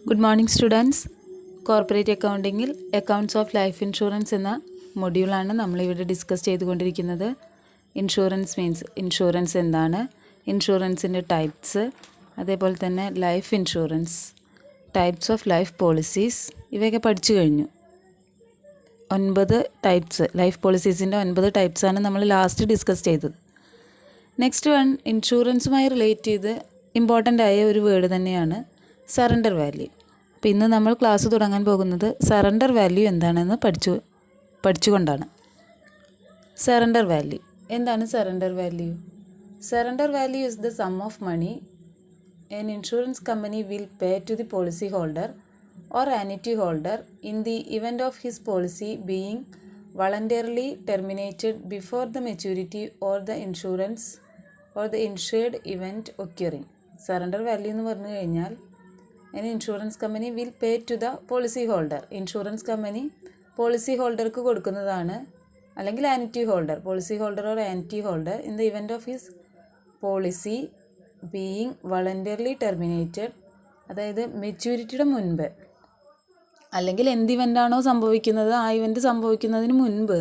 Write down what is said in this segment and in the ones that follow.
Good morning students. Corporate അക്കൗണ്ടിങ്ങിൽ accounts of life insurance എന്ന മൊഡ്യൂളാണ് നമ്മളിവിടെ ഡിസ്കസ് ചെയ്തുകൊണ്ടിരിക്കുന്നത്. ഇൻഷുറൻസ് എന്താണ്, ഇൻഷുറൻസിൻ്റെ ടൈപ്സ്, അതേപോലെ തന്നെ life insurance, types of life policies ഇവയൊക്കെ പഠിച്ചു കഴിഞ്ഞു. 9 ടൈപ്സ്, ലൈഫ് പോളിസീസിൻ്റെ 9 ടൈപ്സാണ് നമ്മൾ ലാസ്റ്റ് ഡിസ്കസ് ചെയ്തത്. നെക്സ്റ്റ് വൺ, ഇൻഷുറൻസുമായി റിലേറ്റ് ചെയ്ത് ഇമ്പോർട്ടൻ്റ് ആയ ഒരു വേർഡ് തന്നെയാണ് സറണ്ടർ വാല്യൂ. അപ്പോൾ ഇന്ന് നമ്മൾ ക്ലാസ് തുടങ്ങാൻ പോകുന്നത് സറണ്ടർ വാല്യൂ എന്താണെന്ന് പഠിച്ചുകൊണ്ടാണ്. സറണ്ടർ വാല്യൂ എന്താണ്? Surrender value is the sum of money an insurance company will pay to the policy holder or annuity holder in the event of his policy being voluntarily terminated before the maturity or the insurance or the insured event occurring. Surrender value എന്ന് പറഞ്ഞു കഴിഞ്ഞാൽ an insurance company will pay to the policy holder. Insurance company policy ഹോൾഡർക്ക് കൊടുക്കുന്നതാണ്, അല്ലെങ്കിൽ annuity holder, policy holder or annuity holder in the event of his policy being voluntarily terminated, അതായത് മെച്യൂരിറ്റിയുടെ മുൻപ്, അല്ലെങ്കിൽ എന്ത് ഇവൻ്റാണോ സംഭവിക്കുന്നത് ആ ഇവൻ്റ് സംഭവിക്കുന്നതിന് മുൻപ്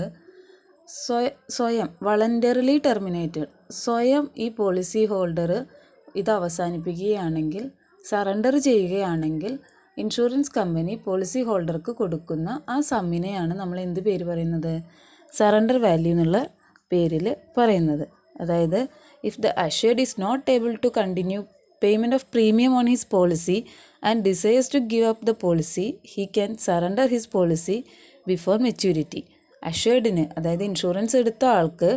സ്വയം വളണ്ടറിലി ടെർമിനേറ്റഡ്, സ്വയം ഈ പോളിസി ഹോൾഡർ ഇത് അവസാനിപ്പിക്കുകയാണെങ്കിൽ, സറണ്ടർ ചെയ്യുകയാണെങ്കിൽ ഇൻഷുറൻസ് കമ്പനി പോളിസി ഹോൾഡർക്ക് കൊടുക്കുന്ന ആ സമ്മിനെയാണ് നമ്മൾ എന്ത് പേര് പറയുന്നത്? സറണ്ടർ വാല്യൂ എന്നുള്ള പേരിൽ പറയുന്നത്. അതായത് if the assured is not able to continue payment of premium on his policy and decides to give up the policy, he can surrender his policy before maturity. അഷ്വേർഡിന്, അതായത് ഇൻഷുറൻസ് എടുത്ത ആൾക്ക്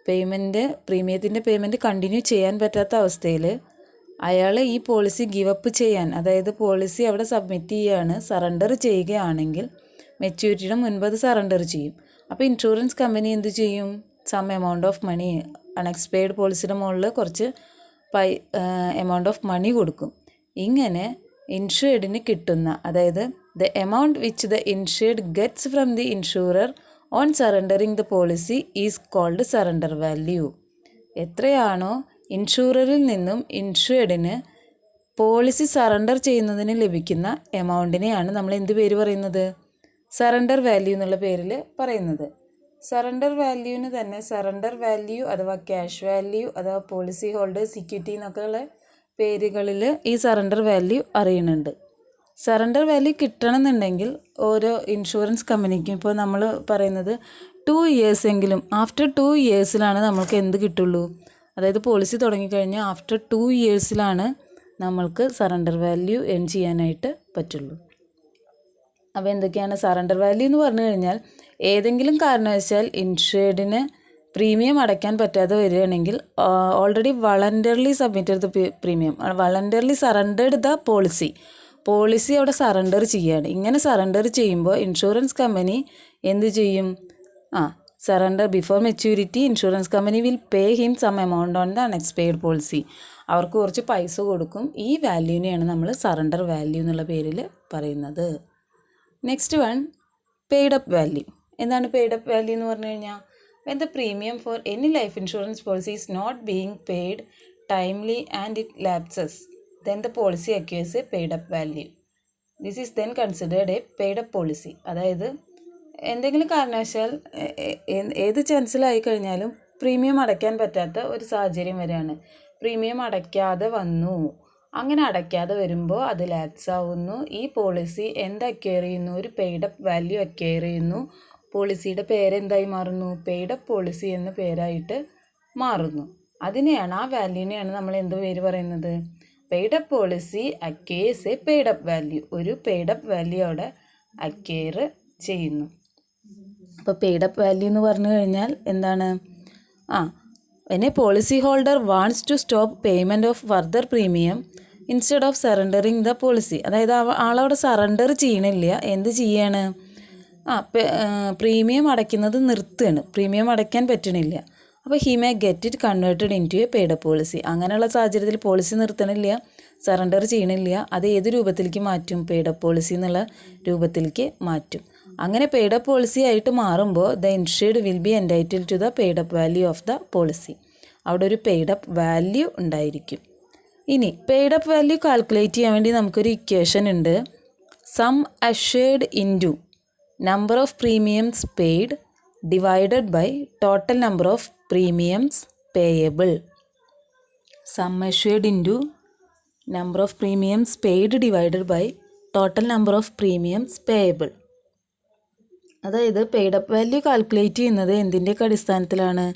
പ്രീമിയത്തിൻ്റെ payment continue ചെയ്യാൻ പറ്റാത്ത അവസ്ഥയിൽ അയാൾ ഈ policy give up ചെയ്യാൻ, അതായത് പോളിസി അവിടെ സബ്മിറ്റ് ചെയ്യുകയാണ്, സറണ്ടർ ചെയ്യുകയാണെങ്കിൽ മെച്യൂരിറ്റിയുടെ മുൻപ് അത് സറണ്ടർ ചെയ്യും. അപ്പോൾ ഇൻഷുറൻസ് കമ്പനി എന്ത് ചെയ്യും? Sum amount of money, unexpired പോളിസിയുടെ മുകളിൽ കുറച്ച് എമൗണ്ട് ഓഫ് മണി കൊടുക്കും. ഇങ്ങനെ ഇൻഷുർഡിന് കിട്ടുന്ന, അതായത് the amount which the insured gets from the insurer on surrendering the policy is called surrender value. എത്രയാണോ ഇൻഷുററിൽ നിന്നും ഇൻഷുർഡിന് പോളിസി സറണ്ടർ ചെയ്യുന്നതിന് ലഭിക്കുന്ന എമൗണ്ടിനെയാണ് നമ്മൾ എന്ത് പേര് പറയുന്നത്? സറണ്ടർ വാല്യൂ എന്നുള്ള പേരിൽ പറയുന്നത്. സറണ്ടർ വാല്യൂവിന് തന്നെ സറണ്ടർ വാല്യൂ അഥവാ ക്യാഷ് വാല്യൂ അഥവാ പോളിസി ഹോൾഡേഴ്സ് ഇക്വിറ്റി എന്നൊക്കെയുള്ള പേരുകളിൽ ഈ സറണ്ടർ വാല്യൂ അറിയുന്നുണ്ട്. സറണ്ടർ വാല്യൂ കിട്ടണമെന്നുണ്ടെങ്കിൽ ഓരോ ഇൻഷുറൻസ് കമ്പനിക്കും, ഇപ്പോൾ നമ്മൾ പറയുന്നത് 2 ഇയേഴ്സ് എങ്കിലും, ആഫ്റ്റർ 2 ഇയേഴ്സിലാണ് നമ്മൾക്ക് എന്ത് കിട്ടുള്ളൂ? അതായത് പോളിസി തുടങ്ങിക്കഴിഞ്ഞാൽ ആഫ്റ്റർ 2 ഇയേഴ്സിലാണ് നമ്മൾക്ക് സറണ്ടർ വാല്യൂ എൺ ചെയ്യാനായിട്ട് പറ്റുള്ളൂ. അപ്പോൾ എന്തൊക്കെയാണ് സറണ്ടർ വാല്യൂ എന്ന് പറഞ്ഞു കഴിഞ്ഞാൽ, ഏതെങ്കിലും കാരണവശാൽ ഇൻഷുർഡിന് പ്രീമിയം അടയ്ക്കാൻ പറ്റാതെ വരികയാണെങ്കിൽ, already voluntarily submitted the premium, voluntarily surrendered the policy അവിടെ സറണ്ടർ ചെയ്യുകയാണ്. ഇങ്ങനെ സറണ്ടർ ചെയ്യുമ്പോൾ ഇൻഷുറൻസ് കമ്പനി എന്ത് ചെയ്യും? Surrender before maturity insurance company will pay him sum amount on the unexpired policy. അവർക്ക് കുറച്ച് പൈസ കൊടുക്കും. ഈ വാല്യൂവിനെയാണ് നമ്മൾ സറണ്ടർ വാല്യൂ എന്നുള്ള പേരിൽ പറയുന്നത്. Next one, paid up value. എന്താണ് പെയ്ഡ് അപ്പ് വാല്യൂ എന്ന് പറഞ്ഞു കഴിഞ്ഞാൽ, when the premium for any life insurance policy is not being paid timely and it lapses, then the policy acquires a paid up value. This is then considered a paid up policy. അതായത് എന്തെങ്കിലും കാരണവശാൽ ഏത് ചാൻസിലായി കഴിഞ്ഞാലും premium അടയ്ക്കാൻ പറ്റാത്ത ഒരു സാഹചര്യം വരെയാണ്, പ്രീമിയം അടയ്ക്കാതെ വന്നു, അങ്ങനെ അടയ്ക്കാതെ വരുമ്പോൾ അത് ലാപ്സ് ആവുന്നു. ഈ പോളിസി എന്ത് അക്വയർ ചെയ്യുന്നു? ഒരു പെയ്ഡ് അപ്പ് വാല്യൂ അക്വയർ ചെയ്യുന്നു. പോളിസിയുടെ പേരെന്തായി മാറുന്നു? പെയ്ഡ് അപ്പ് പോളിസി എന്ന പേരായിട്ട് മാറുന്നു. അതിനെയാണ്, ആ വാല്യൂവിനെയാണ് നമ്മൾ എന്ത് പേര് പറയുന്നത്? Paid up policy acquires A paid up value. ഒരു പെയ്ഡ് അപ്പ് വാല്യൂ അവിടെ അക്വയർ ചെയ്യുന്നു. അപ്പോൾ പെയ്ഡ് അപ്പ് വാല്യൂ എന്ന് പറഞ്ഞു കഴിഞ്ഞാൽ എന്താണ്? when a policy holder wants to stop payment of further premium instead of surrendering the policy, അതായത് ആളവിടെ surrender ചെയ്യണില്ല, എന്ത് ചെയ്യാണ്? പ്രീമിയം അടയ്ക്കുന്നത് നിർത്തുകയാണ്, പ്രീമിയം അടയ്ക്കാൻ പറ്റണില്ല. അപ്പോൾ he may get it converted in to a paid up policy. അങ്ങനെയുള്ള സാഹചര്യത്തിൽ പോളിസി നിർത്തണില്ല, സറണ്ടർ ചെയ്യണില്ല, അത് ഏത് രൂപത്തിലേക്ക് മാറ്റും? പെയ്ഡ് അപ്പ് പോളിസി എന്നുള്ള രൂപത്തിലേക്ക് മാറ്റും. അങ്ങനെ പെയ്ഡ് അപ്പ് പോളിസി ആയിട്ട് മാറുമ്പോൾ the insured will be entitle to the paid up value of the policy. അവിടെ ഒരു പെയ്ഡ് അപ്പ് വാല്യൂ ഉണ്ടായിരിക്കും. ഇനി പെയ്ഡ് അപ്പ് വാല്യൂ കാൽക്കുലേറ്റ് ചെയ്യാൻ വേണ്ടി നമുക്കൊരു ഇക്വേഷൻ ഉണ്ട്. Sum assured into number of premiums paid divided by total number of premiums payable. Sum assured into number of premiums paid divided by total number of premiums payable. അതായത് paid up value calculate ചെയ്യുന്നത് എന്തിൻ്റെയൊക്കെ അടിസ്ഥാനത്തിലാണ്?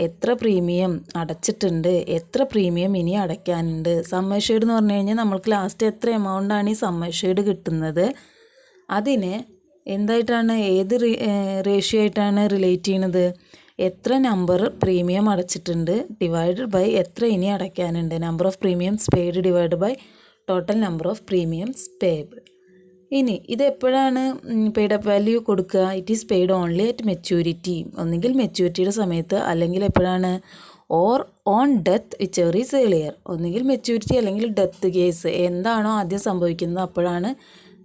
എത്ര premium അടച്ചിട്ടുണ്ട്, എത്ര premium ഇനി അടയ്ക്കാനുണ്ട്. Some assured എന്ന് പറഞ്ഞു കഴിഞ്ഞാൽ നമ്മൾക്ക് ലാസ്റ്റ് എത്ര എമൗണ്ടാണ് ഈ സം അഷ്വേർഡ് കിട്ടുന്നത്, അതിനെ എന്തായിട്ടാണ്, ഏത് റേഷ്യോ ആയിട്ടാണ് റിലേറ്റ് ചെയ്യണത്? എത്ര നമ്പർ പ്രീമിയം അടച്ചിട്ടുണ്ട് ഡിവൈഡഡ് ബൈ എത്ര ഇനി അടയ്ക്കാനുണ്ട്. Number of premiums paid divide by total number of premiums payable. ഇനി ഇത് എപ്പോഴാണ് പെയ്ഡ് അപ്പ് വാല്യൂ കൊടുക്കുക? It is paid only at maturity. ഒന്നുകിൽ മെച്യൂരിറ്റിയുടെ സമയത്ത്, അല്ലെങ്കിൽ എപ്പോഴാണ്? Or on death whichever is earlier. ഒന്നുകിൽ മെച്യൂരിറ്റി അല്ലെങ്കിൽ ഡെത്ത് കേസ് എന്താണോ ആദ്യം സംഭവിക്കുന്നത് അപ്പോഴാണ്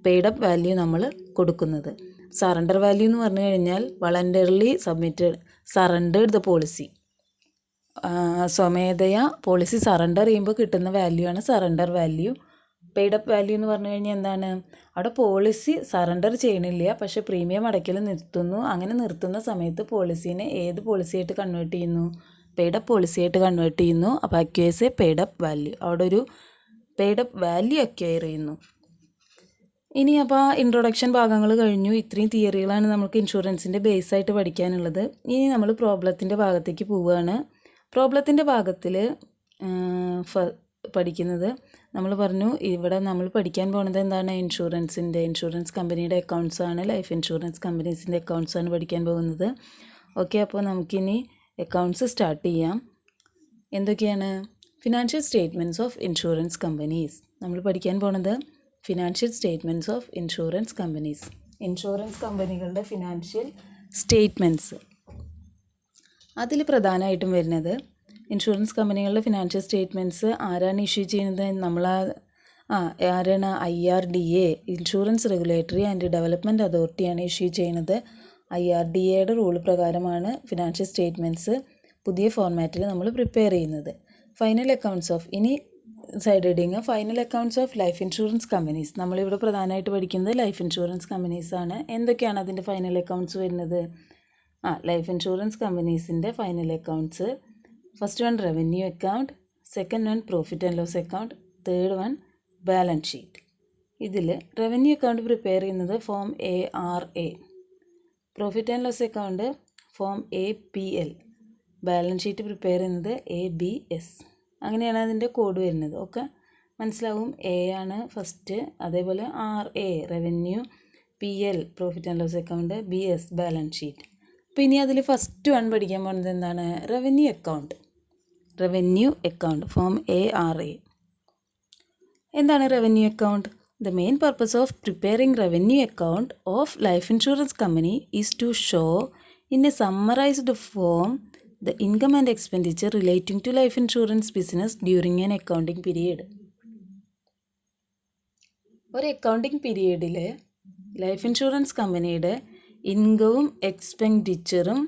പെയ്ഡ് അപ്പ് വാല്യൂ നമ്മൾ കൊടുക്കുന്നത്. സറണ്ടർ വാല്യൂ എന്ന് പറഞ്ഞു കഴിഞ്ഞാൽ വളണ്ടറിലി സറണ്ടേർഡ് ദ പോളിസി. സ്വമേധയാ പോളിസി സറണ്ടർ ചെയ്യുമ്പോൾ കിട്ടുന്ന വാല്യൂ ആണ് surrender value. Paid up value എന്ന് പറഞ്ഞു കഴിഞ്ഞാൽ എന്താണ്? അവിടെ പോളിസി സറണ്ടർ ചെയ്യണില്ല, പക്ഷേ പ്രീമിയം അടയ്ക്കൽ നിർത്തുന്നു. അങ്ങനെ നിർത്തുന്ന സമയത്ത് പോളിസീനെ ഏത് പോളിസിയായിട്ട് കൺവേർട്ട് ചെയ്യുന്നു? പെയ്ഡ് അപ്പ് പോളിസിയായിട്ട് കൺവേർട്ട് ചെയ്യുന്നു. അപ്പോൾ acquires A paid up value. അവിടെ ഒരു പെയ്ഡ് അപ്പ് വാല്യൂ അക്വയർ ചെയ്യുന്നു. ഇനി അപ്പോൾ ഇൻട്രൊഡക്ഷൻ ഭാഗങ്ങൾ കഴിഞ്ഞു. ഇത്രയും തിയറികളാണ് നമുക്ക് ഇൻഷുറൻസിൻ്റെ ബേസായിട്ട് പഠിക്കാനുള്ളത്. ഇനി നമ്മൾ പ്രോബ്ലത്തിൻ്റെ ഭാഗത്തേക്ക് പോവുകയാണ്. പ്രോബ്ലത്തിൻ്റെ ഭാഗത്തിൽ പഠിക്കുന്നത് നമ്മൾ പറഞ്ഞു, ഇവിടെ നമ്മൾ പഠിക്കാൻ പോകുന്നത് എന്താണ്? ഇൻഷുറൻസ് കമ്പനിയുടെ അക്കൗണ്ട്സ് ആണ്, ലൈഫ് ഇൻഷുറൻസ് കമ്പനീസിൻ്റെ അക്കൗണ്ട്സ് ആണ് പഠിക്കാൻ പോകുന്നത്. ഓക്കെ, അപ്പോൾ നമുക്കിനി അക്കൗണ്ട്സ് സ്റ്റാർട്ട് ചെയ്യാം. എന്തൊക്കെയാണ്? Financial statements of insurance companies. നമ്മൾ പഠിക്കാൻ പോകുന്നത് financial statements of insurance companies. Insurance കമ്പനികളുടെ ഫിനാൻഷ്യൽ സ്റ്റേറ്റ്മെൻറ്റ്സ്. അതിൽ പ്രധാനമായിട്ടും വരുന്നത് ഇൻഷുറൻസ് കമ്പനികളുടെ ഫിനാൻഷ്യൽ സ്റ്റേറ്റ്മെൻറ്റ്സ് ആരാണ് ഇഷ്യൂ ചെയ്യുന്നത്? ആരാണ്? IRDA, insurance regulatory and development അതോറിറ്റിയാണ് ഇഷ്യൂ ചെയ്യുന്നത്. IRDAയുടെ റൂൾ പ്രകാരമാണ് ഫിനാൻഷ്യൽ സ്റ്റേറ്റ്മെൻറ്റ്സ് പുതിയ ഫോർമാറ്റിൽ നമ്മൾ പ്രിപ്പയർ ചെയ്യുന്നത്. ഫൈനൽ അക്കൗണ്ട്സ് ഓഫ്, ഇനി side heading final accounts of life insurance companies. നമ്മളിവിടെ പ്രധാനമായിട്ട് പഠിക്കുന്നത് ലൈഫ് ഇൻഷുറൻസ് കമ്പനീസാണ്. എന്തൊക്കെയാണ് അതിൻ്റെ ഫൈനൽ അക്കൗണ്ട്സ് വരുന്നത്? ലൈഫ് ഇൻഷുറൻസ് കമ്പനീസിൻ്റെ final accounts. First one revenue account, second one profit and loss account, third one balance sheet. ഇതിൽ റവന്യൂ അക്കൗണ്ട് പ്രിപ്പയർ ചെയ്യുന്നത് form ARA, profit and loss account form APL, balance sheet prepare ചെയ്യുന്നത് ABS. അങ്ങനെയാണ് അതിൻ്റെ code വരുന്നത്. ഒക്കെ മനസ്സിലാവും. A ആണ് first, അതേപോലെ RA revenue, PL profit and loss account, BS balance sheet. അപ്പോൾ ഇനി അതിൽ ഫസ്റ്റ് വൺ പഠിക്കാൻ പോകുന്നത് എന്താണ്? Revenue account. Revenue account form ARA. എന്താണ് revenue account? The main purpose of preparing revenue account of life insurance company is to show in a summarized form the income and expenditure relating to life insurance business during an accounting period. ഒരു accounting പീരിയഡിൽ life insurance കമ്പനിയുടെ ഇൻകവും എക്സ്പെൻഡിച്ചറും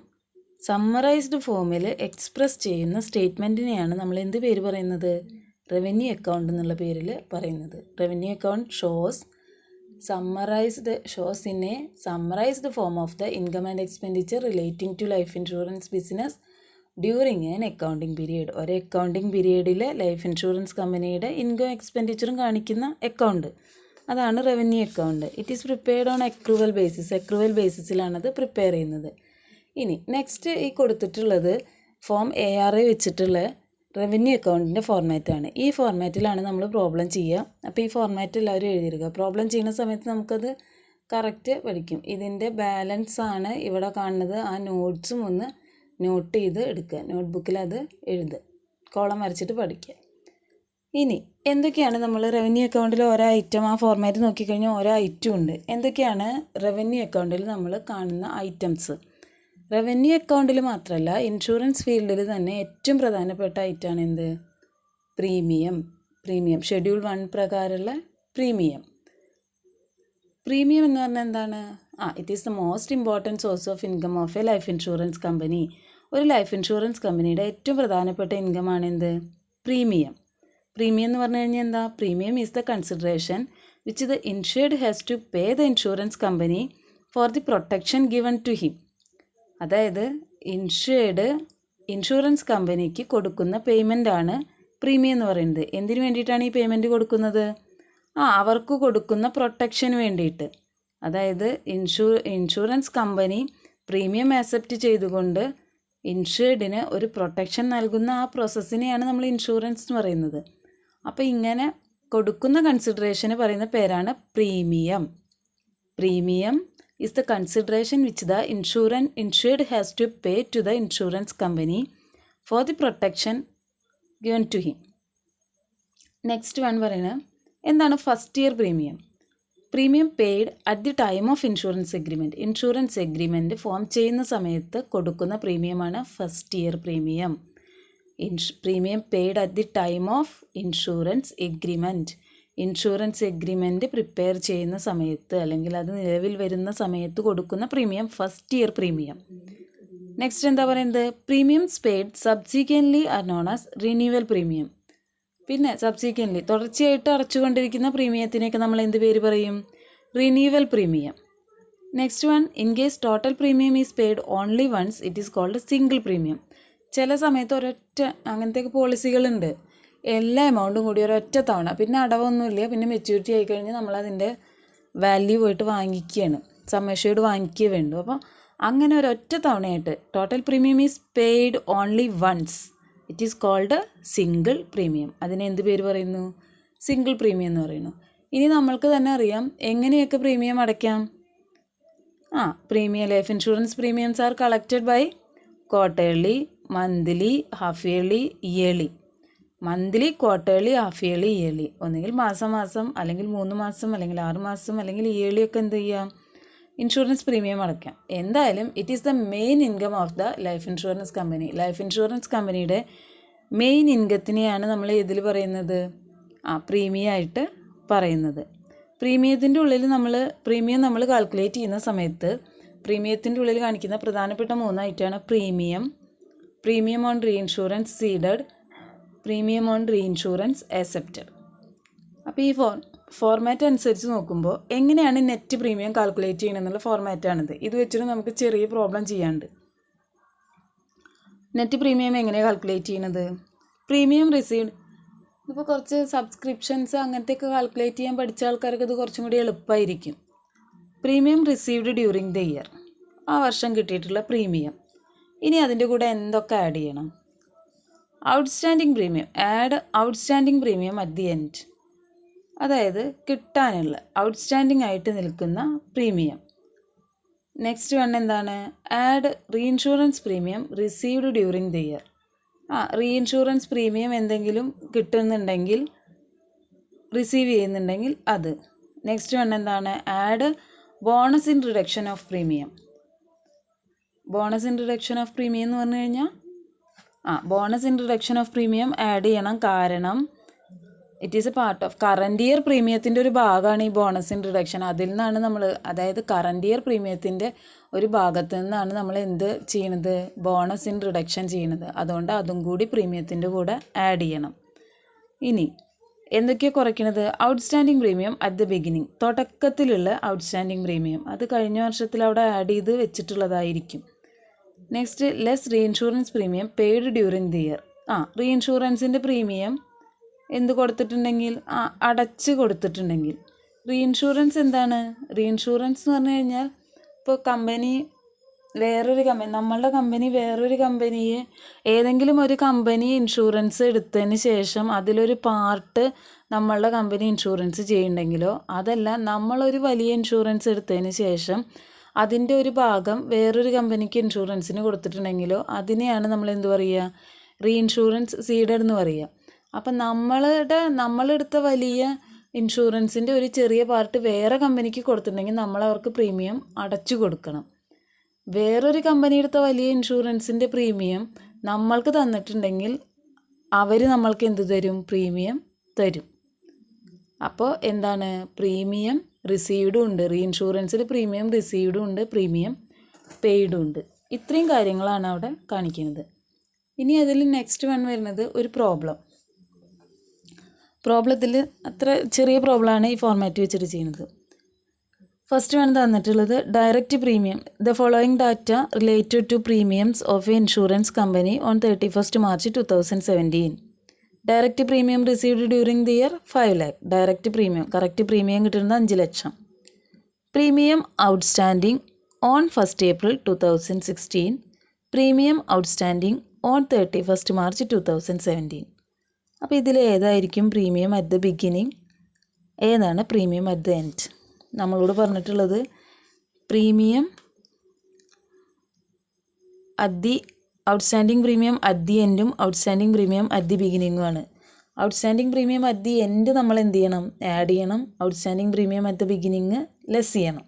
summarised ഫോമിൽ express ചെയ്യുന്ന സ്റ്റേറ്റ്മെൻറ്റിനെയാണ് നമ്മൾ എന്ത് പേര് പറയുന്നത്? Revenue account എന്നുള്ള പേരിൽ പറയുന്നത്. Revenue account shows in a summarised form of the income and expenditure relating to life insurance business during an accounting period. ഒരു അക്കൗണ്ടിങ് പീരിയഡിൽ ലൈഫ് ഇൻഷുറൻസ് കമ്പനിയുടെ ഇൻകം എക്സ്പെൻഡിച്ചറും കാണിക്കുന്ന അക്കൗണ്ട്, അതാണ് revenue account. It is prepared on accrual ബേസിസിലാണ് അത് prepare ചെയ്യുന്നത്. ഇനി നെക്സ്റ്റ് ഈ കൊടുത്തിട്ടുള്ളത് ഫോം ARA വെച്ചിട്ടുള്ള റവന്യൂ അക്കൗണ്ടിൻ്റെ ഫോർമാറ്റാണ്. ഈ ഫോർമാറ്റിലാണ് നമ്മൾ പ്രോബ്ലം ചെയ്യുക. അപ്പോൾ ഈ ഫോർമാറ്റ് എല്ലാവരും എഴുതിയിരിക്കുക. പ്രോബ്ലം ചെയ്യുന്ന സമയത്ത് നമുക്കത് കറക്റ്റ് പഠിക്കും. ഇതിൻ്റെ ബാലൻസ് ആണ് ഇവിടെ കാണുന്നത്. ആ നോട്ട്സും ഒന്ന് നോട്ട് ചെയ്ത് എടുക്കുക, നോട്ട്ബുക്കിൽ അത് എഴുതുക, കോളം വരച്ചിട്ട് പഠിക്കുക. ഇനി എന്തൊക്കെയാണ് നമ്മൾ റവന്യൂ അക്കൗണ്ടിൽ ഓരോ ഐറ്റം, ആ ഫോർമാറ്റ് നോക്കിക്കഴിഞ്ഞാൽ ഓരോ ഐറ്റം ഉണ്ട്. എന്തൊക്കെയാണ് റവന്യൂ അക്കൗണ്ടിൽ നമ്മൾ കാണുന്ന ഐറ്റംസ്? റവന്യൂ അക്കൗണ്ടിൽ മാത്രമല്ല, ഇൻഷുറൻസ് ഫീൽഡിൽ തന്നെ ഏറ്റവും പ്രധാനപ്പെട്ട ഐറ്റമാണ് എന്ത്? പ്രീമിയം. ഷെഡ്യൂൾ 1 പ്രകാരമുള്ള പ്രീമിയം എന്ന് പറഞ്ഞാൽ എന്താണ്? It is the most important source of income of A life insurance company. ഒരു ലൈഫ് ഇൻഷുറൻസ് കമ്പനിയുടെ ഏറ്റവും പ്രധാനപ്പെട്ട ഇൻകമാണ് എന്ത്? പ്രീമിയം. പ്രീമിയം എന്ന് പറഞ്ഞു കഴിഞ്ഞാൽ എന്താ? Premium is the consideration which the insured has to pay the insurance company for the protection given to him. അതായത് ഇൻഷുർഡ് ഇൻഷുറൻസ് കമ്പനിക്ക് കൊടുക്കുന്ന പേയ്മെൻ്റാണ് പ്രീമിയം എന്ന് പറയുന്നത്. എന്തിനു വേണ്ടിയിട്ടാണ് ഈ പേയ്മെൻറ്റ് കൊടുക്കുന്നത്? അവർക്ക് കൊടുക്കുന്ന പ്രൊട്ടക്ഷന് വേണ്ടിയിട്ട്. അതായത് ഇൻഷുറൻസ് കമ്പനി പ്രീമിയം ആക്സെപ്റ്റ് ചെയ്തുകൊണ്ട് ഇൻഷുർഡിന് ഒരു പ്രൊട്ടക്ഷൻ നൽകുന്ന ആ പ്രോസസ്സിനെയാണ് നമ്മൾ ഇൻഷുറൻസ് എന്ന് പറയുന്നത്. അപ്പോൾ ഇങ്ങനെ കൊടുക്കുന്ന കൺസിഡറേഷന് പറയുന്ന പേരാണ് premium. Premium is the consideration which the insured has to pay to the insurance company for the protection given to him. Next one പറയുന്നത് എന്താണ്? First year premium. Premium paid at the time of insurance agreement. Insurance agreement form ചെയ്യുന്ന സമയത്ത് കൊടുക്കുന്ന പ്രീമിയമാണ് first year premium. Premium paid at the time of insurance agreement. Insurance agreement prepare ചെയ്യുന്ന സമയത്ത് അല്ലെങ്കിൽ അത് നിലവിൽ വരുന്ന സമയത്ത് കൊടുക്കുന്ന premium first year premium. Next എന്താ പറയുന്നത്? Premiums paid subsequently are known as renewal premium. പിന്നെ സബ്സിക്വൻ്റ്ലി തുടർച്ചയായിട്ട് അടച്ചുകൊണ്ടിരിക്കുന്ന പ്രീമിയത്തിനൊക്കെ നമ്മൾ എന്ത് പേര് പറയും? Renewal premium. Next one, in case total premium is paid only once it is called single premium. ചില സമയത്ത് ഒരൊറ്റ അങ്ങനത്തെ പോളിസികളുണ്ട്, എല്ലാ എമൗണ്ടും കൂടി ഒരൊറ്റ തവണ, പിന്നെ അടവൊന്നുമില്ല, പിന്നെ മെച്യൂരിറ്റി ആയിക്കഴിഞ്ഞാൽ നമ്മളതിൻ്റെ വാല്യൂ പോയിട്ട് വാങ്ങിക്കുകയാണ്, സം അഷ്യൂർഡ് വാങ്ങിക്കുകയേ വേണ്ടു. അപ്പോൾ അങ്ങനെ ഒരൊറ്റ തവണയായിട്ട് total premium is paid only once it is called single premium. അതിന് എന്ത് പേര് പറയുന്നു? സിംഗിൾ പ്രീമിയം എന്ന് പറയുന്നു. ഇനി നമ്മൾക്ക് തന്നെ അറിയാം എങ്ങനെയൊക്കെ പ്രീമിയം അടയ്ക്കാം. Premium life insurance premiums are collected by quarterly, monthly, half yearly, yearly. Monthly, quarterly, half yearly, yearly. ഒന്നുകിൽ മാസം അല്ലെങ്കിൽ 3 മാസം അല്ലെങ്കിൽ 6 മാസം അല്ലെങ്കിൽ ഇയർലി ഒക്കെ എന്ത് ചെയ്യാം? ഇൻഷുറൻസ് പ്രീമിയം അടയ്ക്കാം. എന്തായാലും it is the main income of the life insurance company. Life insurance കമ്പനിയുടെ മെയിൻ ഇൻകത്തിനെയാണ് നമ്മൾ ഇതിൽ പറയുന്നത് പ്രീമിയമായിട്ട് പറയുന്നത്. പ്രീമിയത്തിൻ്റെ ഉള്ളിൽ പ്രീമിയം നമ്മൾ കാൽക്കുലേറ്റ് ചെയ്യുന്ന സമയത്ത് പ്രീമിയത്തിൻ്റെ ഉള്ളിൽ കാണിക്കുന്ന പ്രധാനപ്പെട്ട 3 ഐറ്റമാണ് premium, premium on reinsurance seeded, premium on reinsurance accepted. അപ്പോൾ ഈ ഫോർമാറ്റ് അനുസരിച്ച് നോക്കുമ്പോൾ എങ്ങനെയാണ് നെറ്റ് പ്രീമിയം കാൽക്കുലേറ്റ് ചെയ്യണമെന്നുള്ള ഫോർമാറ്റാണിത്. ഇത് വെച്ചിട്ട് നമുക്ക് ചെറിയ പ്രോബ്ലം ചെയ്യാനുണ്ട്. നെറ്റ് പ്രീമിയം എങ്ങനെയാണ് കാൽക്കുലേറ്റ് ചെയ്യണത്? Premium received. ഇപ്പോൾ കുറച്ച് സബ്സ്ക്രിപ്ഷൻസ് അങ്ങനത്തെയൊക്കെ കാൽക്കുലേറ്റ് ചെയ്യാൻ പഠിച്ച ആൾക്കാർക്ക് ഇത് കുറച്ചും കൂടി എളുപ്പമായിരിക്കും. Premium received during the year, ആ വർഷം കിട്ടിയിട്ടുള്ള പ്രീമിയം. ഇനി അതിൻ്റെ കൂടെ എന്തൊക്കെ ആഡ് ചെയ്യണം? Outstanding premium. Add outstanding premium at the end. അതായത് കിട്ടാനുള്ള ഔട്ട്സ്റ്റാൻഡിങ് ആയിട്ട് നിൽക്കുന്ന പ്രീമിയം. നെക്സ്റ്റ് വൺ എന്താണ്? Add reinsurance premium received during the year. Reinsurance premium എന്തെങ്കിലും കിട്ടുന്നുണ്ടെങ്കിൽ, റിസീവ് ചെയ്യുന്നുണ്ടെങ്കിൽ അത്. നെക്സ്റ്റ് വൺ എന്താണ്? Add bonus in reduction of premium. Bonus in reduction of premium എന്ന് പറഞ്ഞു കഴിഞ്ഞാൽ bonus in reduction of premium add ചെയ്യണം. കാരണം it is a part of current year പ്രീമിയത്തിൻ്റെ ഒരു ഭാഗമാണ് ഈ ബോണസ് ഇൻ റിഡക്ഷൻ. അതിൽ നിന്നാണ് നമ്മൾ, അതായത് കറൻറ്റ് ഇയർ പ്രീമിയത്തിൻ്റെ ഒരു ഭാഗത്തു നിന്നാണ് നമ്മൾ എന്ത് ചെയ്യണത്? ബോണസ് ഇൻ റിഡക്ഷൻ ചെയ്യണത്. അതുകൊണ്ട് അതും കൂടി പ്രീമിയത്തിൻ്റെ കൂടെ ആഡ് ചെയ്യണം. ഇനി എന്തൊക്കെയാണ് കുറയ്ക്കണത്? Outstanding premium at the beginning, തുടക്കത്തിലുള്ള ഔട്ട്സ്റ്റാൻഡിങ് പ്രീമിയം. അത് കഴിഞ്ഞ വർഷത്തിൽ അവിടെ ആഡ് ചെയ്ത് വെച്ചിട്ടുള്ളതായിരിക്കും. Next, less reinsurance premium paid during the year. റീഇൻഷുറൻസിൻ്റെ പ്രീമിയം എന്ത് കൊടുത്തിട്ടുണ്ടെങ്കിൽ, അടച്ച് കൊടുത്തിട്ടുണ്ടെങ്കിൽ. റീഇൻഷുറൻസ് എന്താണ്? റീഇൻഷുറൻസ് എന്ന് പറഞ്ഞു കഴിഞ്ഞാൽ ഇപ്പോൾ നമ്മളുടെ കമ്പനി വേറൊരു കമ്പനിയെ, ഏതെങ്കിലും ഒരു കമ്പനി ഇൻഷുറൻസ് എടുത്തതിന് ശേഷം അതിലൊരു പാർട്ട് നമ്മളുടെ കമ്പനി ഇൻഷുറൻസ് ചെയ്യുന്നുണ്ടെങ്കിലോ, അതല്ല നമ്മളൊരു വലിയ ഇൻഷുറൻസ് എടുത്തതിന് ശേഷം അതിൻ്റെ ഒരു ഭാഗം വേറൊരു കമ്പനിക്ക് ഇൻഷുറൻസിന് കൊടുത്തിട്ടുണ്ടെങ്കിലോ, അതിനെയാണ് നമ്മൾ എന്ത് പറയുക? റീഇൻഷുറൻസ് സീഡഡ് എന്ന് പറയുക. അപ്പം നമ്മളെടുത്ത വലിയ ഇൻഷുറൻസിൻ്റെ ഒരു ചെറിയ പാർട്ട് വേറെ കമ്പനിക്ക് കൊടുത്തിട്ടുണ്ടെങ്കിൽ നമ്മൾ അവർക്ക് പ്രീമിയം അടച്ചു കൊടുക്കണം. വേറൊരു കമ്പനി എടുത്ത വലിയ ഇൻഷുറൻസിൻ്റെ പ്രീമിയം നമ്മൾക്ക് തന്നിട്ടുണ്ടെങ്കിൽ അവർ നമ്മൾക്ക് എന്ത് തരും? പ്രീമിയം തരും. അപ്പോൾ എന്താണ്? പ്രീമിയം റിസീവ്ഡും ഉണ്ട്. റീഇൻഷുറൻസിൽ പ്രീമിയം റിസീവ്ഡും ഉണ്ട്, പ്രീമിയം പെയ്ഡും ഉണ്ട്. ഇത്രയും കാര്യങ്ങളാണ് അവിടെ കാണിക്കുന്നത്. ഇനി അതിൽ നെക്സ്റ്റ് വൺ വരുന്നത് ഒരു പ്രോബ്ലം. പ്രോബ്ലത്തിൽ അത്ര ചെറിയ പ്രോബ്ലമാണ് ഈ ഫോർമാറ്റ് വെച്ചിട്ട് ചെയ്യുന്നത്. ഫസ്റ്റ് വേണം തന്നിട്ടുള്ളത് direct premium. The following data related to premiums of a insurance company on 31st March 2017. Direct premium received during the year 5 lakh. Direct premium correct premium കിട്ടുന്നത് 5 ലക്ഷം. Premium outstanding on 1st April 2016. Premium outstanding on 31st March 2017. അപ്പോൾ ഇതിൽ ഏതായിരിക്കും premium at the beginning, ഏതാണ് premium at the end? നമ്മളോട് പറഞ്ഞിട്ടുള്ളത് premium at the outstanding premium at the എൻഡും outstanding premium at the ബിഗിനിങ്ങുമാണ്. Outstanding premium at the end നമ്മൾ എന്ത് ചെയ്യണം? ആഡ് ചെയ്യണം. Outstanding premium at the beginning less ചെയ്യണം.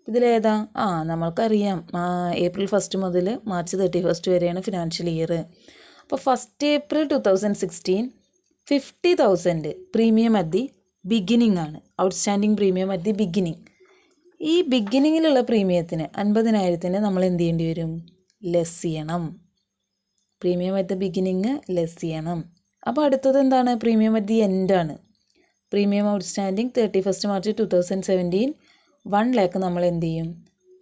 ഇതിലേതാ? നമ്മൾക്കറിയാം April 1 മുതൽ March 31 വരെയാണ് ഫിനാൻഷ്യൽ ഇയർ. അപ്പോൾ 1st April 2016 50,000 premium at the beginning ആണ്. Outstanding premium at the beginning. ഈ ബിഗിനിങ്ങിലുള്ള പ്രീമിയത്തിന് 50,000 നമ്മൾ എന്ത് ചെയ്യേണ്ടി വരും? ലെസ് ചെയ്യണം. Premium at the beginning less ചെയ്യണം. അപ്പോൾ അടുത്തത് എന്താണ്? പ്രീമിയം അറ്റ് ദി എൻഡ് ആണ്. Premium outstanding 31st March 2017 1 lakh നമ്മൾ എന്ത് ചെയ്യും?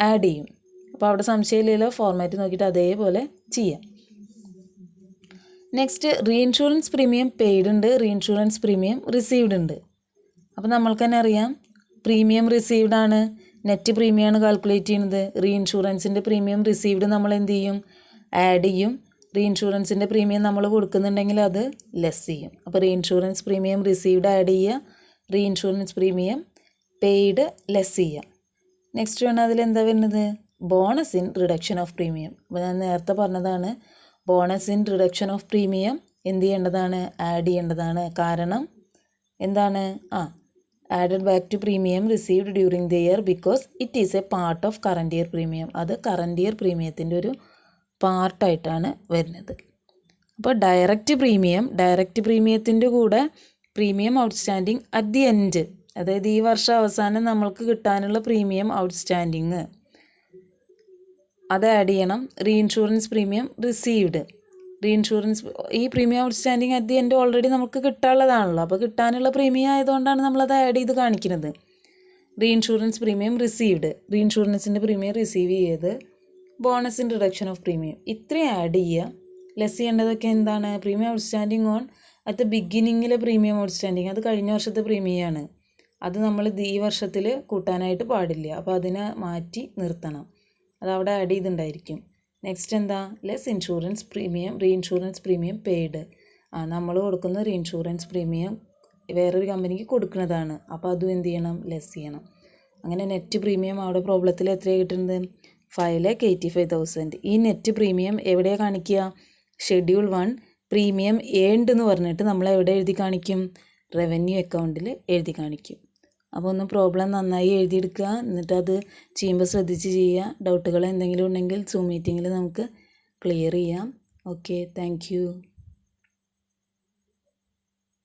ആഡ് ചെയ്യും. അപ്പോൾ അവിടെ സംശയമില്ലല്ലോ, ഫോർമാറ്റ് നോക്കിയിട്ട് അതേപോലെ ചെയ്യാം. നെക്സ്റ്റ് റീഇൻഷുറൻസ് പ്രീമിയം പെയ്ഡ് ഉണ്ട്, റീഇൻഷുറൻസ് പ്രീമിയം റിസീവ്ഡ് ഉണ്ട്. അപ്പോൾ നമ്മൾക്ക് തന്നെ അറിയാം പ്രീമിയം റിസീവ്ഡ് ആണ്, നെറ്റ് പ്രീമിയമാണ് കാൽക്കുലേറ്റ് ചെയ്യുന്നത്. റീഇൻഷുറൻസിൻ്റെ പ്രീമിയം റിസീവ്ഡ് നമ്മൾ എന്ത് ചെയ്യും? ആഡ് ചെയ്യും. റീഇൻഷുറൻസിൻ്റെ പ്രീമിയം നമ്മൾ കൊടുക്കുന്നുണ്ടെങ്കിൽ അത് ലെസ് ചെയ്യും. അപ്പോൾ റീഇൻഷുറൻസ് പ്രീമിയം റിസീവ്ഡ് ആഡ് ചെയ്യുക, റീഇൻഷുറൻസ് പ്രീമിയം പെയ്ഡ് ലെസ് ചെയ്യുക. നെക്സ്റ്റ് വേണം അതിലെന്താ വരുന്നത്? Bonus in reduction of premium. അപ്പോൾ ഞാൻ നേരത്തെ പറഞ്ഞതാണ് bonus in reduction of premium എന്ത് ചെയ്യേണ്ടതാണ്? ആഡ് ചെയ്യേണ്ടതാണ്. കാരണം എന്താണ്? Added back to premium received during the year because it is a part of current year premium. അത് കറൻറ്റ് ഇയർ പ്രീമിയത്തിൻ്റെ ഒരു പാർട്ടായിട്ടാണ് വരുന്നത്. അപ്പോൾ ഡയറക്റ്റ് പ്രീമിയത്തിൻ്റെ കൂടെ premium outstanding at the end, അതായത് ഈ വർഷം അവസാനം നമ്മൾക്ക് കിട്ടാനുള്ള പ്രീമിയം ഔട്ട്സ്റ്റാൻഡിങ് അത് ആഡ് ചെയ്യണം. റീഇൻഷുറൻസ് പ്രീമിയം റിസീവ്ഡ്, ഈ premium outstanding at the end already നമുക്ക് കിട്ടാനുള്ളതാണല്ലോ. അപ്പോൾ കിട്ടാനുള്ള പ്രീമിയം ആയതുകൊണ്ടാണ് നമ്മളത് ആഡ് ചെയ്ത് കാണിക്കുന്നത്. റീഇൻഷുറൻസ് പ്രീമിയം റിസീവ്ഡ്, റീഇൻഷുറൻസിൻ്റെ പ്രീമിയം റിസീവ് ചെയ്ത് bonus in reduction of premium ഇത്രയും ആഡ് ചെയ്യുക. ലെസ് ചെയ്യേണ്ടതൊക്കെ എന്താണ്? Premium outstanding on at the ബിഗിനിങ്ങിലെ പ്രീമിയം ഔട്ട്സ്റ്റാൻഡിങ് അത് കഴിഞ്ഞ വർഷത്തെ പ്രീമിയമാണ്. അത് നമ്മൾ ഈ വർഷത്തിൽ കൂട്ടാനായിട്ട് പാടില്ല. അപ്പോൾ അതിനെ മാറ്റി നിർത്തണം. അതവിടെ ആഡ് ചെയ്തിട്ടുണ്ടായിരിക്കും. നെക്സ്റ്റ് എന്താ? Less insurance premium reinsurance premium paid. നമ്മൾ കൊടുക്കുന്ന റീഇൻഷുറൻസ് പ്രീമിയം വേറൊരു കമ്പനിക്ക് കൊടുക്കുന്നതാണ്. അപ്പോൾ അതും എന്ത് ചെയ്യണം? ലെസ് ചെയ്യണം. അങ്ങനെ നെറ്റ് പ്രീമിയം അവിടെ പ്രോബ്ലത്തിൽ എത്രയാണ് കിട്ടുന്നത്? 5,85,000. ഈ നെറ്റ് പ്രീമിയം എവിടെയാണ് കാണിക്കുക? ഷെഡ്യൂൾ 1 പ്രീമിയം ഏൺഡ് എന്ന് പറഞ്ഞിട്ട് നമ്മൾ എവിടെ എഴുതി കാണിക്കും? റവന്യൂ അക്കൗണ്ടിൽ എഴുതി കാണിക്കും. അപ്പോൾ ഒന്ന് പ്രോബ്ലം നന്നായി എഴുതിയെടുക്കുക, എന്നിട്ട് അത് ചെയ്യുമ്പോൾ ശ്രദ്ധിച്ച് ചെയ്യുക. ഡൗട്ടുകൾ എന്തെങ്കിലും ഉണ്ടെങ്കിൽ സൂം മീറ്റിങ്ങിൽ നമുക്ക് ക്ലിയർ ചെയ്യാം. Okay, thank you.